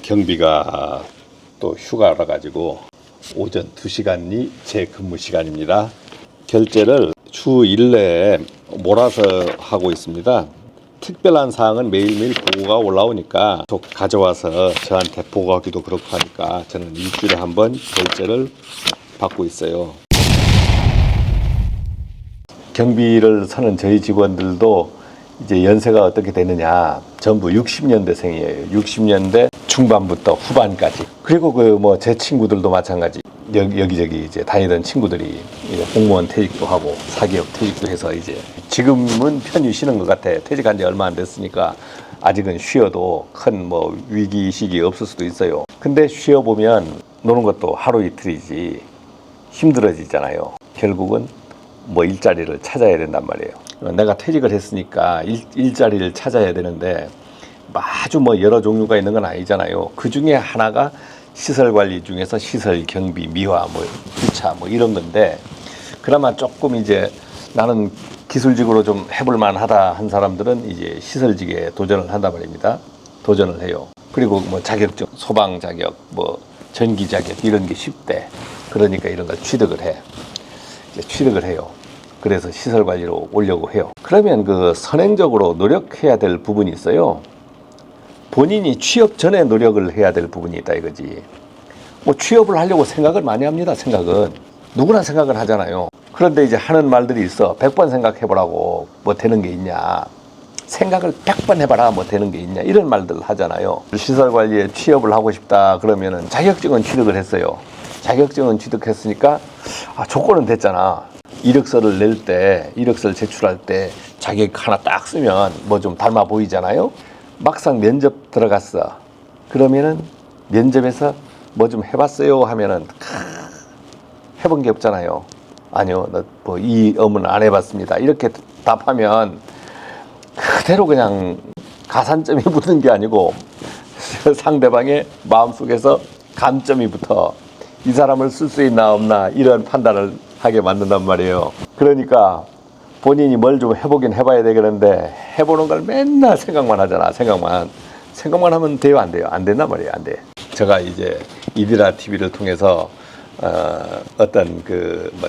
경비가 또 휴가라 가지고 오전 2시간이 제 근무 시간입니다. 결제를 주 1내에 몰아서 하고 있습니다. 특별한 사항은 매일매일 보고가 올라오니까 또 가져와서 저한테 보고하기도 그렇고 하니까 저는 일주일에 한 번 결제를 받고 있어요. 경비를 서는 저희 직원들도 이제 연세가 어떻게 되느냐, 전부 60년대생이에요. 60년대 중반부터 후반까지. 그리고 제 친구들도 마찬가지. 여기저기 이제 다니던 친구들이 이제 공무원 퇴직도 하고 사기업 퇴직도 해서 이제 지금은 편히 쉬는 것 같아. 퇴직한 지 얼마 안 됐으니까 아직은 쉬어도 큰 위기 시기 없을 수도 있어요. 근데 쉬어 보면 노는 것도 하루 이틀이지 힘들어지잖아요. 결국은 일자리를 찾아야 된단 말이에요. 내가 퇴직을 했으니까 일자리를 찾아야 되는데 아주 여러 종류가 있는 건 아니잖아요. 그 중에 하나가 시설 관리 중에서 시설 경비, 미화, 주차 이런 건데, 그나마 조금 이제 나는 기술직으로 좀 해볼 만하다 한 사람들은 이제 시설직에 도전을 한단 말입니다. 도전을 해요. 그리고 자격증, 소방 자격, 전기 자격 이런 게 쉽대. 그러니까 이런 걸 취득을 해. 취득을 해요. 그래서 시설 관리로 오려고 해요. 그러면 선행적으로 노력해야 될 부분이 있어요. 본인이 취업 전에 노력을 해야 될 부분이 있다 이거지. 취업을 하려고 생각을 많이 합니다. 생각은 누구나 생각을 하잖아요. 그런데 이제 하는 말들이 있어. 100번 생각해보라고 되는 게 있냐, 생각을 100번 해봐라 되는 게 있냐, 이런 말들 하잖아요. 시설관리에 취업을 하고 싶다 그러면은 자격증은 취득을 했어요. 자격증은 취득했으니까 조건은 됐잖아. 이력서를 낼 때, 이력서를 제출할 때 자격 하나 딱 쓰면 좀 닮아 보이잖아요. 막상 면접 들어갔어. 그러면은 면접에서 좀 해봤어요 하면은 해본 게 없잖아요. 아니요, 이 업무는 안 해봤습니다. 이렇게 답하면 그대로 그냥 가산점이 붙는 게 아니고 상대방의 마음속에서 감점이 붙어 이 사람을 쓸 수 있나 없나 이런 판단을 하게 만든단 말이에요. 그러니까 본인이 뭘 좀 해보긴 해봐야 되겠는데 해보는 걸 맨날 생각만 하잖아. 생각만 하면 돼요, 안 돼요? 안 된단 말이에요. 안 돼. 제가 이제 이디라 TV를 통해서 어떤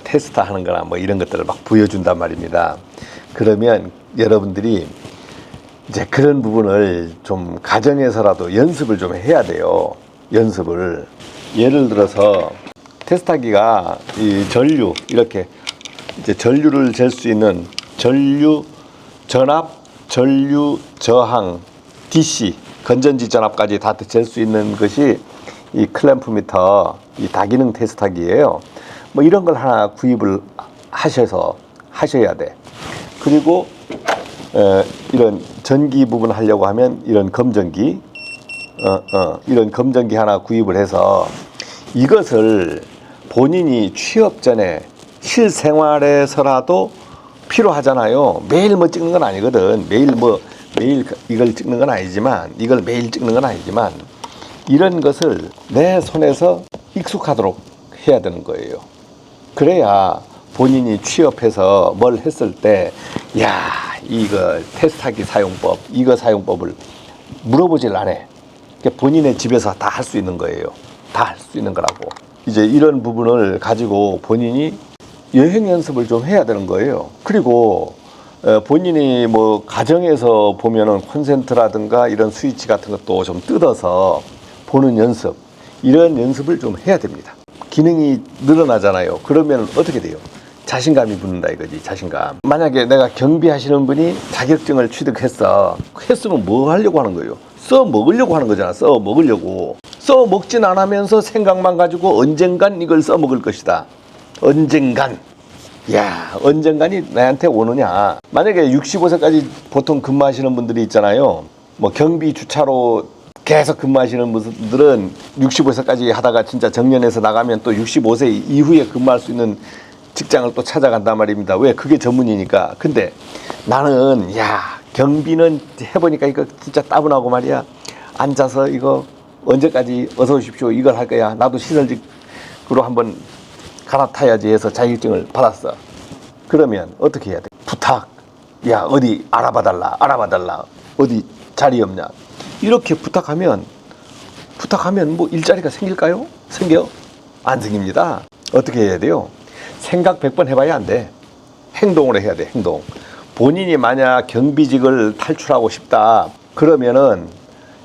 테스트 하는 거나 이런 것들을 막 보여준단 말입니다. 그러면 여러분들이 이제 그런 부분을 좀 가정에서라도 연습을 좀 해야 돼요. 연습을. 예를 들어서 테스트하기가 이 전류, 이렇게 이제 전류를 잴 수 있는 전류 전압, 전류 저항, DC 건전지 전압까지 다 잴 수 있는 것이 이 클램프 미터, 이 다기능 테스트하기예요. 이런 걸 하나 구입을 하셔야 돼. 그리고 이런 전기 부분 하려고 하면 이런 검전기, 이런 검전기 하나 구입을 해서 이것을 본인이 취업 전에 실생활에서라도 필요하잖아요. 매일 찍는 건 아니거든. 매일 이걸 찍는 건 아니지만, 이걸 매일 찍는 건 아니지만, 이런 것을 내 손에서 익숙하도록 해야 되는 거예요. 그래야 본인이 취업해서 뭘 했을 때, 이거 테스트하기 사용법, 이거 사용법을 물어보질 않아. 본인의 집에서 다 할 수 있는 거예요. 다 할 수 있는 거라고. 이제 이런 부분을 가지고 본인이 여행 연습을 좀 해야 되는 거예요. 그리고 본인이 가정에서 보면은 콘센트라든가 이런 스위치 같은 것도 좀 뜯어서 보는 연습, 이런 연습을 좀 해야 됩니다. 기능이 늘어나잖아요. 그러면 어떻게 돼요? 자신감이 붙는다 이거지. 자신감. 만약에 내가 경비하시는 분이 자격증을 취득했어. 했으면 뭐 하려고 하는 거예요? 써먹으려고 하는 거잖아. 써먹으려고. 써먹진 않으면서 생각만 가지고 언젠간 이걸 써먹을 것이다. 언젠간. 언젠간이 나한테 오느냐. 만약에 65세까지 보통 근무하시는 분들이 있잖아요. 경비 주차로 계속 근무하시는 분들은 65세까지 하다가 진짜 정년해서 나가면 또 65세 이후에 근무할 수 있는 직장을 또 찾아간단 말입니다. 왜? 그게 전문이니까. 근데 나는 경비는 해보니까 이거 진짜 따분하고 말이야. 앉아서 이거 언제까지 어서 오십시오 이걸 할 거야. 나도 시설직으로 한번 갈아타야지 해서 자격증을 받았어. 그러면 어떻게 해야 돼? 부탁. 어디 알아봐달라. 어디 자리 없냐. 이렇게 부탁하면 부탁하면 뭐 일자리가 생길까요? 생겨? 안 생깁니다. 어떻게 해야 돼요? 생각 100번 해봐야 안 돼. 행동을 해야 돼, 행동. 본인이 만약 경비직을 탈출하고 싶다 그러면은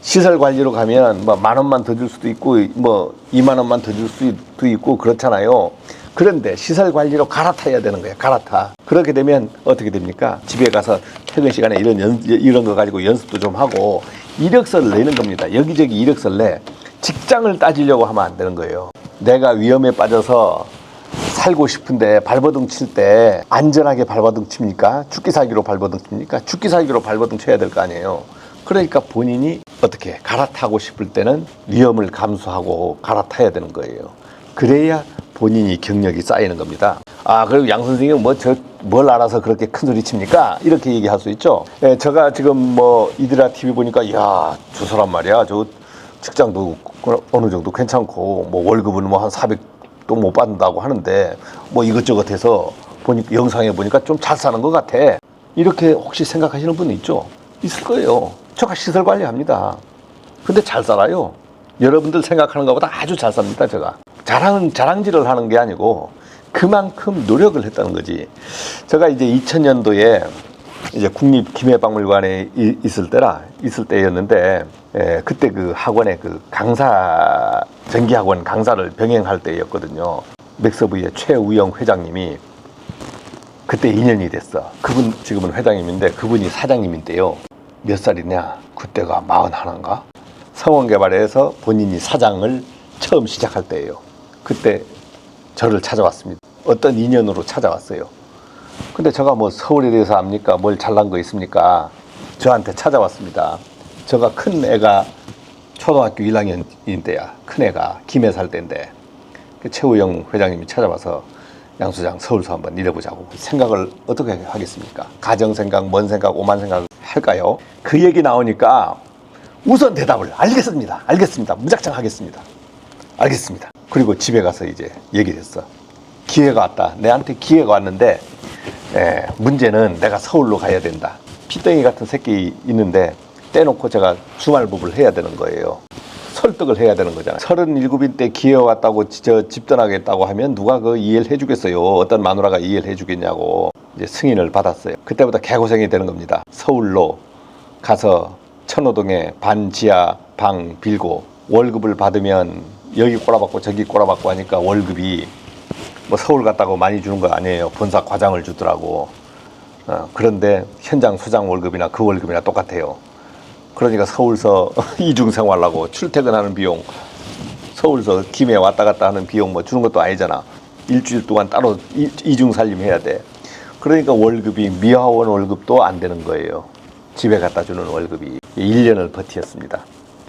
시설 관리로 가면 뭐 10,000원만 더 줄 수도 있고 뭐 20,000원만 더 줄 수도 있고 그렇잖아요. 그런데 시설 관리로 갈아타야 되는 거예요. 갈아타. 그렇게 되면 어떻게 됩니까? 집에 가서 퇴근 시간에 이런 거 가지고 연습도 좀 하고 이력서를 내는 겁니다. 여기저기 이력서를 내. 직장을 따지려고 하면 안 되는 거예요. 내가 위험에 빠져서 살고 싶은데 발버둥 칠 때 안전하게 발버둥 칩니까? 죽기 살기로 발버둥 칩니까? 죽기 살기로 발버둥 쳐야 될 거 아니에요. 그러니까 본인이 어떻게 갈아타고 싶을 때는 위험을 감수하고 갈아타야 되는 거예요. 그래야 본인이 경력이 쌓이는 겁니다. 아, 그리고 양 선생님은 뭘 알아서 그렇게 큰 소리 칩니까? 이렇게 얘기할 수 있죠. 예, 제가 지금 뭐 이드라 TV 보니까 야, 저 사람 말이야. 저 직장도 어느 정도 괜찮고 뭐 월급은 뭐 한 400도 못 받는다고 하는데 뭐 이것저것 해서 보니까 영상에 보니까 좀 잘 사는 것 같아. 이렇게 혹시 생각하시는 분 있죠? 있을 거예요. 제가 시설 관리합니다. 근데 잘 살아요. 여러분들 생각하는 것보다 아주 잘 삽니다, 제가. 자랑질을 하는 게 아니고 그만큼 노력을 했다는 거지. 제가 이제 2000년도에 이제 국립기계박물관에 있을 때였는데, 그때 그 학원에 그 전기학원 강사를 병행할 때였거든요. 맥서브의 최우영 회장님이 그때 인연이 됐어. 그분 지금은 회장님인데 그분이 사장님인데요. 몇 살이냐? 그때가 41인가? 성원개발에서 본인이 사장을 처음 시작할 때예요. 그때 저를 찾아왔습니다. 어떤 인연으로 찾아왔어요. 근데 제가 뭐 서울에 대해서 압니까? 뭘 잘난 거 있습니까? 저한테 찾아왔습니다. 제가 큰 애가 초등학교 1학년인 때야. 큰 애가 김해 살 때인데 최우영 회장님이 찾아와서 양 소장 서울서 한번 일해보자고. 생각을 어떻게 하겠습니까? 가정 생각, 먼 생각, 오만 생각 할까요? 그 얘기 나오니까 우선 대답을 알겠습니다. 무작정 하겠습니다. 알겠습니다. 그리고 집에 가서 이제 얘기를 했어. 기회가 왔다. 내한테 기회가 왔는데 문제는 내가 서울로 가야 된다. 피덩이 같은 새끼 있는데 떼놓고 제가 주말부부를 해야 되는 거예요. 설득을 해야 되는 거잖아요. 37인 때 기회가 왔다고 집 떠나겠다고 하면 누가 그 이해를 해주겠어요. 어떤 마누라가 이해를 해주겠냐고 이제 승인을 받았어요. 그때부터 개고생이 되는 겁니다. 서울로 가서 천호동에 반지하 방 빌고 월급을 받으면 여기 꼬라박고 저기 꼬라박고 하니까 월급이 뭐 서울 갔다고 많이 주는 거 아니에요. 본사 과장을 주더라고. 그런데 현장 소장 월급이나 그 월급이나 똑같아요. 그러니까 서울서 이중 생활하고 출퇴근하는 비용, 서울서 김해 왔다 갔다 하는 비용 뭐 주는 것도 아니잖아. 일주일 동안 따로 이중 살림해야 돼. 그러니까 월급이 미화원 월급도 안 되는 거예요. 집에 갖다 주는 월급이. 1년을 버티었습니다.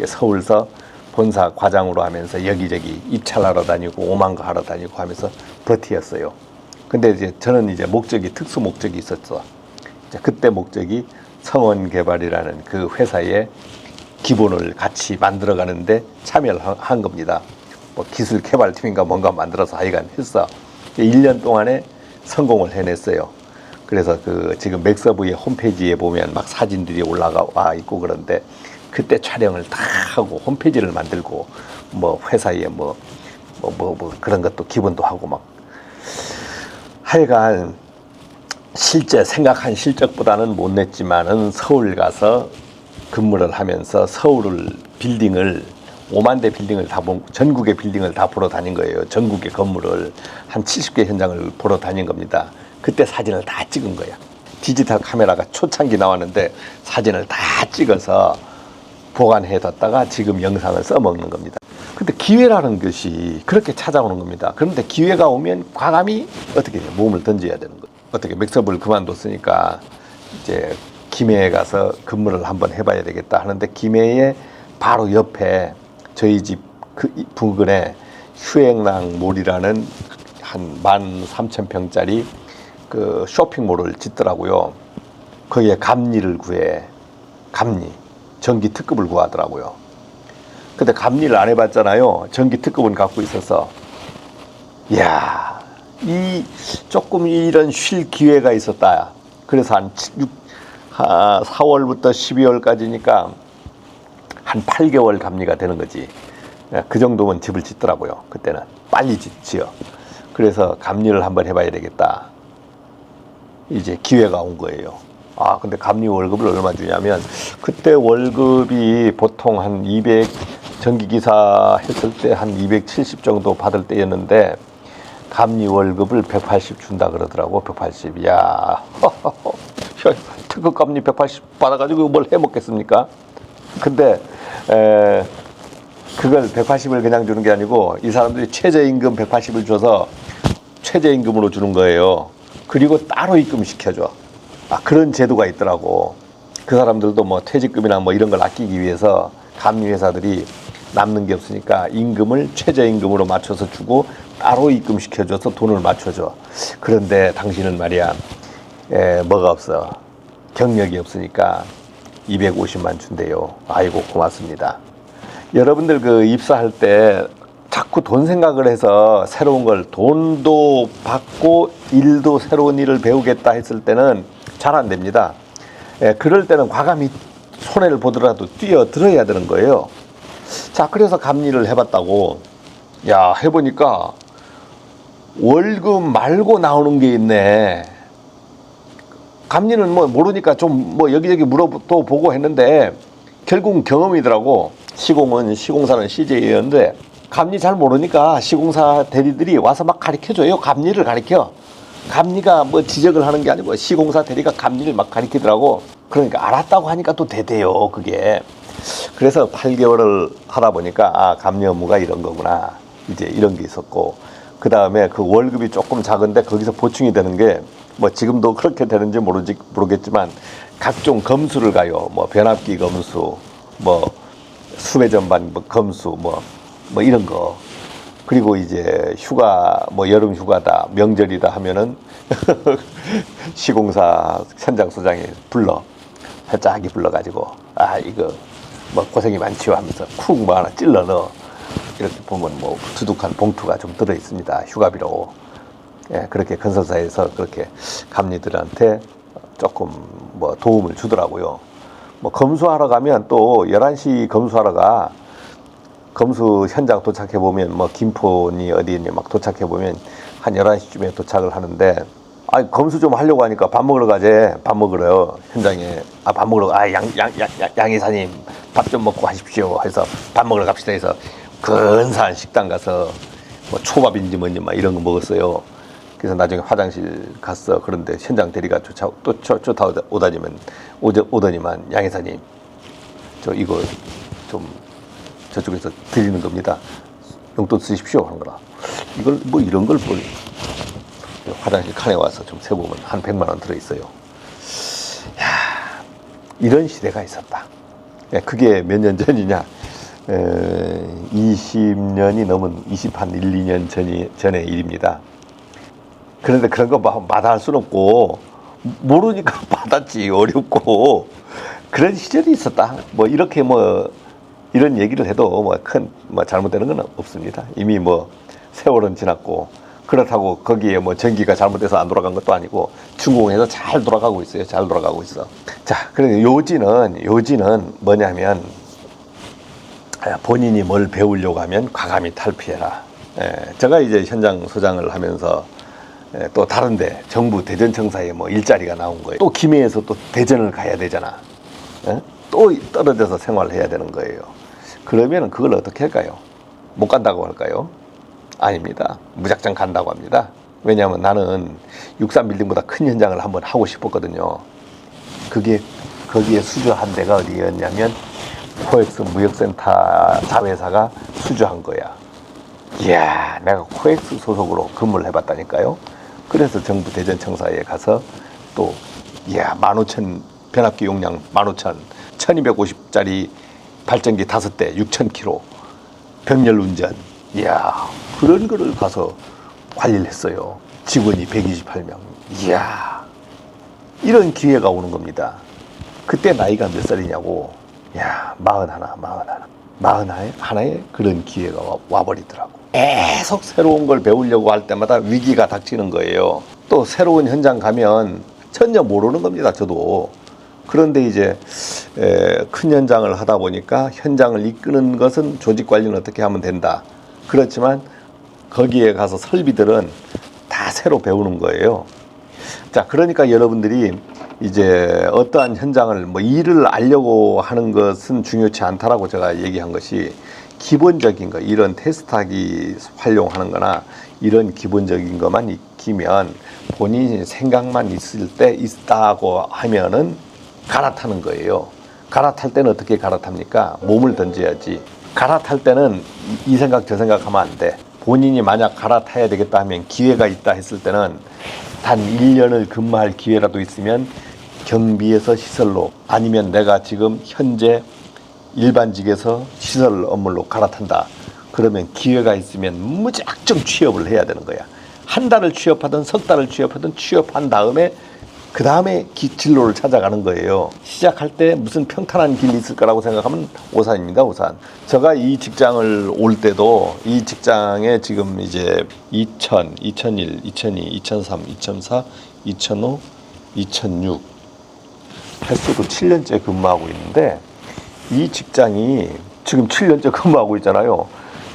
서울서 본사 과장으로 하면서 여기저기 입찰하러 다니고 오만 거 하러 다니고 하면서 버티었어요. 근데 이제 저는 이제 특수 목적이 있었어. 그때 목적이 성원개발이라는 그 회사의 기본을 같이 만들어가는데 참여를 한 겁니다. 뭐 기술 개발팀인가 뭔가 만들어서 하여간 했어. 1년 동안에 성공을 해냈어요. 그래서 그 지금 맥서브의 홈페이지에 보면 막 사진들이 올라와 있고 그런데 그때 촬영을 다 하고 홈페이지를 만들고 뭐 회사에 뭐 그런 것도 기본도 하고 막 하여간 실제 생각한 실적보다는 못 냈지만은 서울 가서 근무를 하면서 빌딩을 5만 대 빌딩을 전국의 빌딩을 다 보러 다닌 거예요. 전국의 건물을 한 70개 현장을 보러 다닌 겁니다. 그때 사진을 다 찍은 거야. 디지털 카메라가 초창기 나왔는데 사진을 다 찍어서 보관해뒀다가 지금 영상을 써먹는 겁니다. 근데 기회라는 것이 그렇게 찾아오는 겁니다. 그런데 기회가 오면 과감히 어떻게 해요? 몸을 던져야 되는 거예요. 어떻게 맥서브를 그만뒀으니까 이제 김해에 가서 근무를 한번 해봐야 되겠다 하는데 김해에 바로 옆에 저희 집 그 부근에 휴행랑몰이라는 한 13,000평짜리 그 쇼핑몰을 짓더라고요. 거기에 감리를 구해. 전기 특급을 구하더라고요. 근데 감리를 안 해봤잖아요. 전기 특급은 갖고 있어서 이야 조금 이런 쉴 기회가 있었다. 그래서 한 4월부터 12월까지니까 한 8개월 감리가 되는 거지. 그 정도면 집을 짓더라고요. 그때는 빨리 지어. 그래서 감리를 한번 해봐야 되겠다. 이제 기회가 온 거예요. 근데 감리 월급을 얼마 주냐면, 그때 월급이 보통 한 200, 전기기사 했을 때 한 270 정도 받을 때였는데, 감리 월급을 180 준다 그러더라고. 180. 야, 특급 감리 180 받아가지고 뭘 해 먹겠습니까? 근데 그걸 180을 그냥 주는 게 아니고, 이 사람들이 최저임금 180을 줘서 최저임금으로 주는 거예요. 그리고 따로 입금시켜줘. 그런 제도가 있더라고. 그 사람들도 뭐 퇴직금이나 뭐 이런 걸 아끼기 위해서 감리회사들이 남는 게 없으니까 임금을 최저임금으로 맞춰서 주고 따로 입금시켜줘서 돈을 맞춰줘. 그런데 당신은 말이야, 뭐가 없어. 경력이 없으니까 250만 준대요. 아이고, 고맙습니다. 여러분들 그 입사할 때 자꾸 돈 생각을 해서 새로운 걸, 돈도 받고 일도 새로운 일을 배우겠다 했을 때는 잘 안 됩니다. 그럴 때는 과감히 손해를 보더라도 뛰어들어야 되는 거예요. 자, 그래서 감리를 해봤다고. 야, 해보니까 월급 말고 나오는 게 있네. 감리는 뭐 모르니까 좀 뭐 여기저기 물어도 보고 했는데 결국은 경험이더라고. 시공사는 CJ였는데 감리 잘 모르니까 시공사 대리들이 와서 막 가르쳐줘요. 감리를 가르쳐. 감리가 뭐 지적을 하는 게 아니고 시공사 대리가 감리를 막 가르치더라고. 그러니까 알았다고 하니까 또 되대요, 그게. 그래서 8개월을 하다 보니까 감리 업무가 이런 거구나. 이제 이런 게 있었고, 그 다음에 그 월급이 조금 작은데 거기서 보충이 되는 게, 뭐 지금도 그렇게 되는지 모르겠지만 각종 검수를 가요. 뭐 변압기 검수, 뭐 수배 전반 검수, 뭐 이런 거. 그리고 이제 휴가, 뭐 여름 휴가다, 명절이다 하면은 시공사 현장 소장이 살짝이 불러가지고, 이거 뭐 고생이 많지요 하면서 쿡 뭐 하나 찔러 넣어. 이렇게 보면 뭐 두둑한 봉투가 좀 들어 있습니다. 휴가비로. 그렇게 건설사에서 그렇게 감리들한테 조금 뭐 도움을 주더라고요. 뭐 검수하러 가면 또 11시 검수하러 가. 검수 현장 도착해 보면 뭐 김포니 어디니 막 도착해 보면 한 11시쯤에 도착을 하는데, 검수 좀 하려고 하니까 밥 먹으러 가재. 밥 먹으러요, 현장에. 밥 먹으러, 양 이사님 밥 좀 먹고 하십시오 해서 밥 먹으러 갑시다 해서 근사한 식당 가서 뭐 초밥인지 뭔지 막 이런 거 먹었어요. 그래서 나중에 화장실 갔어. 그런데 현장 대리가 오더니만, 양 이사님, 저 이거 좀 저쪽에서 드리는 겁니다. 용돈 쓰십시오 하는 거라. 이걸 뭐 이런 걸 화장실 칸에 와서 좀 세보면 한 100만 원 들어있어요. 야, 이런 시대가 있었다. 그게 몇 년 전이냐? 20년이 넘은 1, 2년 전의 일입니다. 그런데 그런 거 마다할 수는 없고, 모르니까 받았지. 어렵고 그런 시절이 있었다. 뭐 이렇게 이런 얘기를 해도 큰 잘못되는 건 없습니다. 이미 세월은 지났고, 그렇다고 거기에 전기가 잘못돼서 안 돌아간 것도 아니고 중공해서 잘 돌아가고 있어요. 잘 돌아가고 있어. 자, 그런데 요지는 뭐냐면, 본인이 뭘 배우려고 하면 과감히 탈피해라. 제가 이제 현장 소장을 하면서 또 다른데 정부 대전청사에 일자리가 나온 거예요. 또 김해에서 또 대전을 가야 되잖아. 또 떨어져서 생활을 해야 되는 거예요. 그러면 그걸 어떻게 할까요? 못 간다고 할까요? 아닙니다. 무작정 간다고 합니다. 왜냐하면 나는 63빌딩보다 큰 현장을 한번 하고 싶었거든요. 거기에 수주한 데가 어디였냐면 코엑스 무역센터 자회사가 수주한 거야. 이야, 내가 코엑스 소속으로 근무를 해봤다니까요. 그래서 정부 대전청사에 가서 또 15,000 변압기 용량 15,000, 1250짜리 발전기 5대 6,000kg 병렬 운전, 이야, 그런 거를 가서 관리를 했어요. 직원이 128명. 이야, 이런 기회가 오는 겁니다. 그때 나이가 몇 살이냐고. 야, 41에 그런 기회가 와버리더라고. 계속 새로운 걸 배우려고 할 때마다 위기가 닥치는 거예요. 또 새로운 현장 가면 전혀 모르는 겁니다. 저도 그런데 이제 큰 현장을 하다 보니까 현장을 이끄는 것은 조직 관리는 어떻게 하면 된다. 그렇지만 거기에 가서 설비들은 다 새로 배우는 거예요. 자, 그러니까 여러분들이 이제 어떠한 현장을 뭐 일을 알려고 하는 것은 중요치 않다라고 제가 얘기한 것이 기본적인 거, 이런 테스트하기 활용하는 거나 이런 기본적인 것만 익히면 본인이 생각만 있을 때 있다고 하면은 갈아타는 거예요. 갈아탈 때는 어떻게 갈아탑니까? 몸을 던져야지. 갈아탈 때는 이 생각 저 생각하면 안 돼. 본인이 만약 갈아타야 되겠다 하면 기회가 있다 했을 때는 단 1년을 근무할 기회라도 있으면 경비에서 시설로, 아니면 내가 지금 현재 일반직에서 시설 업무로 갈아탄다. 그러면 기회가 있으면 무작정 취업을 해야 되는 거야. 한 달을 취업하든 석 달을 취업하든 취업한 다음에 그 다음에 진로를 찾아가는 거예요. 시작할 때 무슨 평탄한 길이 있을 거라고 생각하면 오산입니다. 오산. 제가 이 직장을 올 때도 이 직장에 지금 이제 2000, 2001, 2002, 2003, 2004, 2005, 2006 횟수로 7년째 근무하고 있는데, 이 직장이 지금 7년째 근무하고 있잖아요.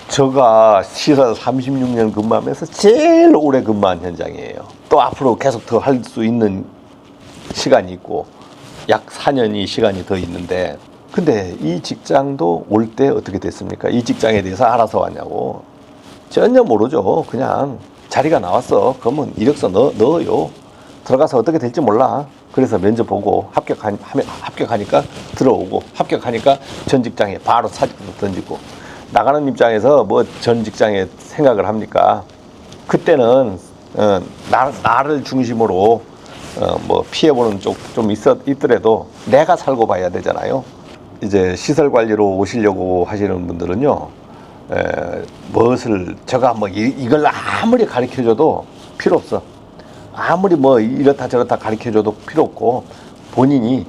제가 시사 36년 근무하면서 제일 오래 근무한 현장이에요. 또 앞으로 계속 더 할 수 있는 시간이 있고 약 4년이 시간이 더 있는데, 근데 이 직장도 올 때 어떻게 됐습니까? 이 직장에 대해서 알아서 왔냐고. 전혀 모르죠. 그냥 자리가 나왔어. 그러면 이력서 넣어요. 들어가서 어떻게 될지 몰라. 그래서 면접 보고 합격하니까 들어오고, 합격하니까 전 직장에 바로 사직도 던지고. 나가는 입장에서 뭐 전 직장에 생각을 합니까? 그때는 나를 중심으로 뭐 피해보는 쪽 좀 있더라도 내가 살고 봐야 되잖아요. 이제 시설 관리로 오시려고 하시는 분들은요, 무엇을 제가 뭐 이걸 아무리 가르쳐줘도 필요 없어. 아무리 뭐 이렇다 저렇다 가르쳐줘도 필요 없고, 본인이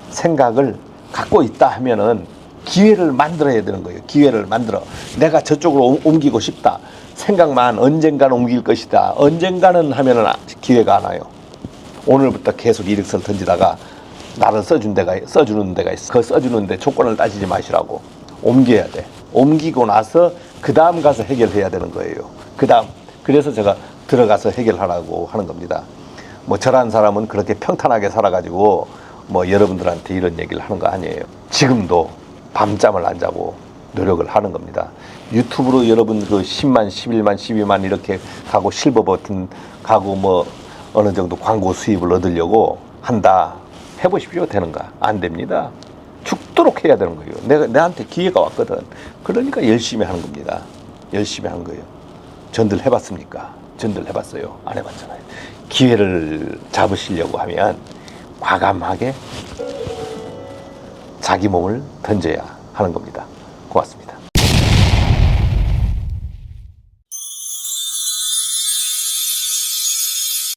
생각을 갖고 있다 하면은 기회를 만들어야 되는 거예요. 기회를 만들어. 내가 저쪽으로 옮기고 싶다. 생각만 언젠가는 옮길 것이다. 언젠가는 하면은 기회가 안 와요. 오늘부터 계속 이력서를 던지다가 나를 써주는 데가 있어. 그 써주는데 조건을 따지지 마시라고. 옮겨야 돼. 옮기고 나서 그 다음 가서 해결해야 되는 거예요. 그래서 제가 들어가서 해결하라고 하는 겁니다. 뭐 저란 사람은 그렇게 평탄하게 살아가지고 뭐 여러분들한테 이런 얘기를 하는 거 아니에요. 지금도 밤잠을 안 자고 노력을 하는 겁니다. 유튜브로 여러분 그 10만, 11만, 12만 이렇게 가고 실버 버튼 가고 뭐 어느 정도 광고 수입을 얻으려고 한다. 해보십시오. 되는가? 안 됩니다. 죽도록 해야 되는 거예요. 내한테 기회가 왔거든. 그러니까 열심히 하는 겁니다. 열심히 하는 거예요. 전들 해봤습니까? 전들 해봤어요? 안 해봤잖아요. 기회를 잡으시려고 하면 과감하게 자기 몸을 던져야 하는 겁니다. 고맙습니다.